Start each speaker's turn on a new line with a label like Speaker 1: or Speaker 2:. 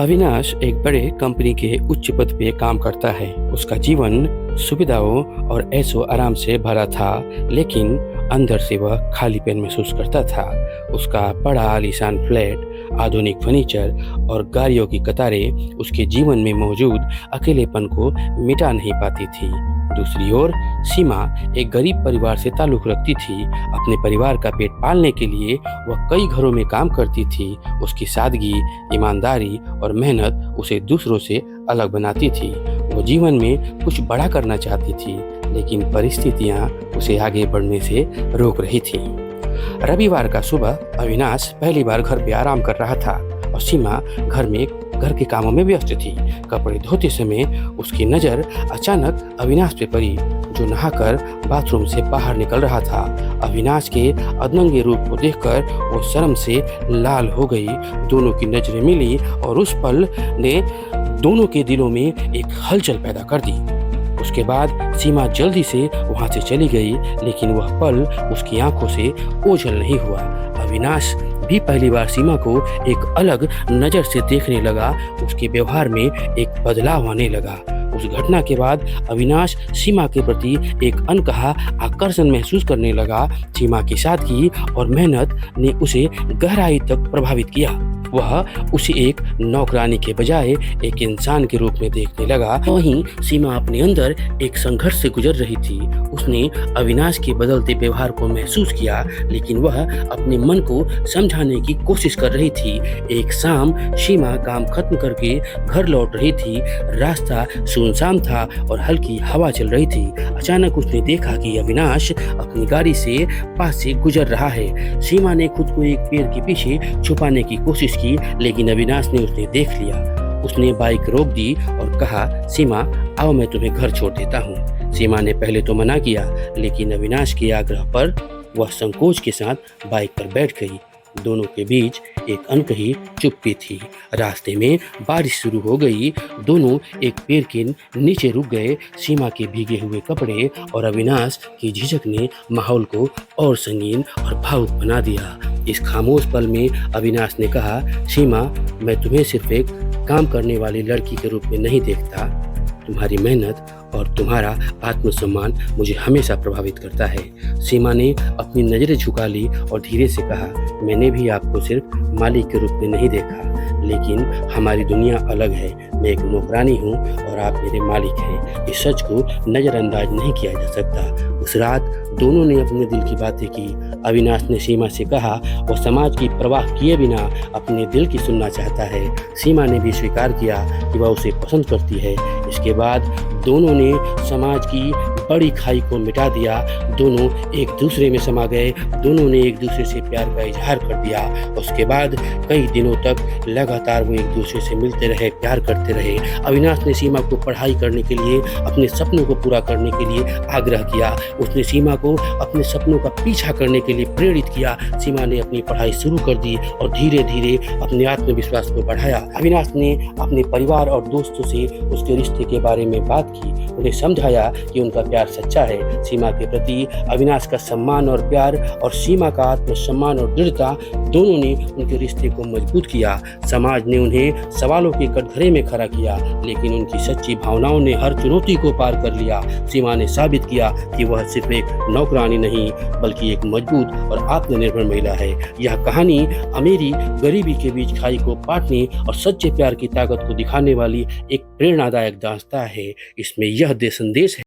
Speaker 1: अविनाश एक बड़े कंपनी के उच्च पद पे काम करता है। उसका जीवन सुविधाओं और ऐशो आराम से भरा था, लेकिन अंदर से वह खालीपन महसूस करता था। उसका बड़ा आलीशान फ्लैट, आधुनिक फर्नीचर और गाड़ियों की कतारें उसके जीवन में मौजूद अकेलेपन को मिटा नहीं पाती थी। दूसरी ओर सीमा एक गरीब परिवार से ताल्लुक़ रखती थी। अपने परिवार का पेट पालने के लिए वह कई घरों में काम करती थी। उसकी सादगी, ईमानदारी और मेहनत उसे दूसरों से अलग बनाती थी। वो जीवन में कुछ बड़ा करना चाहती थी, लेकिन परिस्थितियाँ उसे आगे बढ़ने से रोक रही थी। रविवार का सुबह अविनाश पहली बार घर पे आराम कर रहा था और सीमा घर के कामों में व्यस्त थी। कपड़े धोते समय उसकी नज़र अचानक अविनाश पे पड़ी, जो नहाकर बाथरूम से बाहर निकल रहा था। अविनाश के अधनंगे रूप को देखकर वो शर्म से लाल हो गई। दोनों की नजरें मिली और उस पल ने दोनों के दिलों में एक हलचल पैदा कर दी। उसके बाद सीमा जल्दी से वहां से चली गई, लेकिन वह पल उसकी आंखों से ओझल नहीं हुआ। अविनाश भी पहली बार सीमा को एक अलग नज़र से देखने लगा। उसके व्यवहार में एक बदलाव आने लगा। उस घटना के बाद अविनाश सीमा के प्रति एक अनकहा आकर्षण महसूस करने लगा। सीमा की सादगी और मेहनत ने उसे गहराई तक प्रभावित किया। वह उसे एक नौकरानी के बजाय एक इंसान के रूप में देखने लगा। वहीं सीमा अपने अंदर एक संघर्ष से गुजर रही थी। उसने अविनाश के बदलते व्यवहार को महसूस किया, लेकिन वह अपने मन को समझाने की कोशिश कर रही थी। एक शाम सीमा काम खत्म करके घर लौट रही थी। रास्ता सुनसान था और हल्की हवा चल रही थी। अचानक उसने देखा कि अविनाश अपनी गाड़ी से पास से गुजर रहा है। सीमा ने खुद को एक पेड़ के पीछे छुपाने की कोशिश की, लेकिन अविनाश ने उसे देख लिया। उसने बाइक रोक दी और कहा, सीमा आओ, मैं तुम्हें घर छोड़ देता हूँ। सीमा ने पहले तो मना किया, लेकिन अविनाश के आग्रह पर वह संकोच के साथ बाइक पर बैठ गई। दोनों के बीच एक अनकही चुप्पी थी। रास्ते में बारिश शुरू हो गई। दोनों एक पेड़ के नीचे रुक गए। सीमा के भीगे हुए कपड़े और अविनाश की झिझक ने माहौल को और संगीन और भावुक बना दिया। इस खामोश पल में अविनाश ने कहा, सीमा, मैं तुम्हें सिर्फ एक काम करने वाली लड़की के रूप में नहीं देखता। तुम्हारी मेहनत और तुम्हारा आत्मसम्मान मुझे हमेशा प्रभावित करता है। सीमा ने अपनी नज़रें झुका ली और धीरे से कहा, मैंने भी आपको सिर्फ मालिक के रूप में नहीं देखा, लेकिन हमारी दुनिया अलग है। मैं एक नौकरानी हूँ और आप मेरे मालिक हैं। इस सच को नज़रअंदाज नहीं किया जा सकता। उस रात दोनों ने अपने दिल की बातें की। अविनाश ने सीमा से कहा, वो समाज की परवाह किए बिना अपने दिल की सुनना चाहता है। सीमा ने भी स्वीकार किया कि वह उसे पसंद करती है। इसके बाद दोनों ने समाज की बड़ी खाई को मिटा दिया। दोनों एक दूसरे में समा गए। दोनों ने एक दूसरे से प्यार का इजहार कर दिया। उसके बाद कई दिनों तक लगातार वो एक दूसरे से मिलते रहे, प्यार करते रहे। अविनाश ने सीमा को पढ़ाई करने के लिए, अपने सपनों को पूरा करने के लिए आग्रह किया। उसने सीमा को अपने सपनों का पीछा करने के लिए प्रेरित किया। सीमा ने अपनी पढ़ाई शुरू कर दी और धीरे धीरे अपने आत्मविश्वास को बढ़ाया। अविनाश ने अपने परिवार और दोस्तों से उसके रिश्ते के बारे में बात की। उन्हें समझाया कि उनका प्यार सच्चा है। सीमा के प्रति अविनाश का सम्मान और प्यार और सीमा का आत्मसम्मान और दृढ़ता दोनों ने उनके रिश्ते को मजबूत किया। समाज ने उन्हें सवालों के कटघरे में खड़ा किया, लेकिन उनकी सच्ची भावनाओं ने हर चुनौती को पार कर लिया। सीमा ने साबित किया कि वह सिर्फ एक नौकरानी नहीं, बल्कि एक मजबूत और आत्मनिर्भर महिला है। यह कहानी अमीरी गरीबी के बीच खाई को पाटने और सच्चे प्यार की ताकत को दिखाने वाली एक प्रेरणादायक दास्तां है। इसमें यह संदेश है